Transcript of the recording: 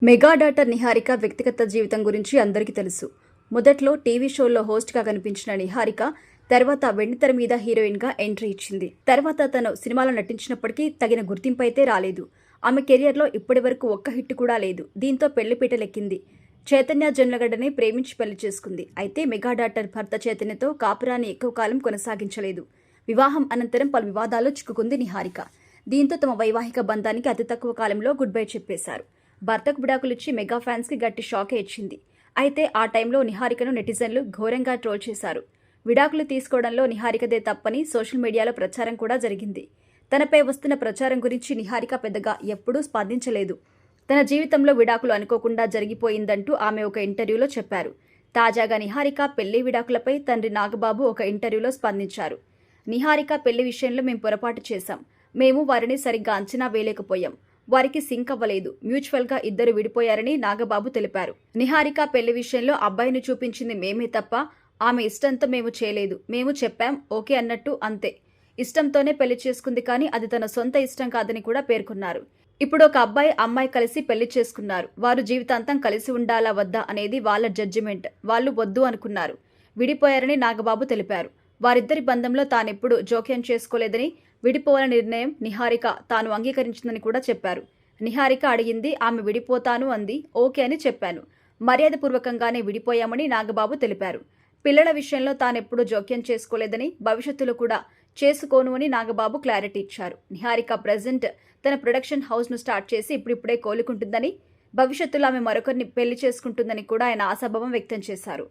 Mega daughter Niharika వ్యక్తిగత జీవితం గురించి అందరికీ తెలుసు. మొదట్లో టీవీ షోల్లో హోస్ట్గా కనిపించిన నిహారిక తర్వాత వెండితెర మీద హీరోయిన్గా ఎంట్రీ ఇచ్చింది. తర్వాత తను సినిమాలో నటించినప్పటికీ తగిన గుర్తింపు అయితే రాలేదు. ఆమె కెరియర్లో ఇప్పటి వరకు ఒక్క హిట్ కూడా లేదు. దీంతో పెళ్లిపీటలెక్కింది. చైతన్య జొన్నలగడ్డని ప్రేమించి పెళ్లి చేసుకుంది. అయితే మెగా డాటర్ భర్త చైతన్యతో కాపురాన్ని ఎక్కువ కాలం కొనసాగించలేదు. వివాహం అనంతరం పలు వివాదాల్లో చిక్కుకుంది నిహారిక. దీంతో తమ వైవాహిక బంధానికి అతి తక్కువ కాలంలో గుడ్ బై చెప్పేశారు. భర్తకు విడాకులిచ్చి మెగా ఫ్యాన్స్కి గట్టి షాకే ఇచ్చింది. అయితే ఆ టైంలో నిహారికను నెటిజన్లు ఘోరంగా ట్రోల్ చేశారు. విడాకులు తీసుకోవడంలో నిహారికదే తప్పని సోషల్ మీడియాలో ప్రచారం కూడా జరిగింది. తనపై వస్తున్న ప్రచారం గురించి నిహారిక పెద్దగా ఎప్పుడూ స్పందించలేదు. తన జీవితంలో విడాకులు అనుకోకుండా జరిగిపోయిందంటూ ఆమె ఒక ఇంటర్వ్యూలో చెప్పారు. తాజాగా నిహారిక పెళ్లి విడాకులపై తండ్రి నాగబాబు ఒక ఇంటర్వ్యూలో స్పందించారు. నిహారిక పెళ్లి విషయంలో మేము పొరపాటు చేశాం. మేము వారిని సరిగ్గా అంచనా వేయలేకపోయాం. వారికి సింక్ అవ్వలేదు. మ్యూచువల్గా ఇద్దరు విడిపోయారని నాగబాబు తెలిపారు. నిహారిక పెళ్లి విషయంలో అబ్బాయిని చూపించింది మేమే తప్ప ఆమె ఇష్టంతో మేము చేయలేదు. మేము చెప్పాం ఓకే అన్నట్టు అంతే. ఇష్టంతోనే పెళ్లి చేసుకుంది కానీ అది తన సొంత ఇష్టం కాదని కూడా పేర్కొన్నారు. ఇప్పుడు ఒక అబ్బాయి అమ్మాయి కలిసి పెళ్లి చేసుకున్నారు. వారు జీవితాంతం కలిసి ఉండాలా వద్దా అనేది వాళ్ళ జడ్జిమెంట్. వాళ్ళు వద్దు అనుకున్నారు. విడిపోయారని నాగబాబు తెలిపారు. వారిద్దరి బంధంలో తానెప్పుడు జోక్యం చేసుకోలేదని, విడిపోవాలని నిర్ణయం నిహారిక తాను అంగీకరించిందని కూడా చెప్పారు. నిహారిక అడిగింది ఆమె విడిపోతాను అంది. ఓకే అని చెప్పాను. మర్యాదపూర్వకంగానే విడిపోయామని నాగబాబు తెలిపారు. పిల్లల విషయంలో తానెప్పుడు జోక్యం చేసుకోలేదని, భవిష్యత్తులో కూడా చేసుకోను అని నాగబాబు క్లారిటీ ఇచ్చారు. నిహారిక ప్రెజెంట్ తన ప్రొడక్షన్ హౌస్ను స్టార్ట్ చేసి ఇప్పుడిప్పుడే కోలుకుంటుందని, భవిష్యత్తులో ఆమె మరొకరిని పెళ్లి చేసుకుంటుందని కూడా ఆయన ఆశాభావం వ్యక్తం చేశారు.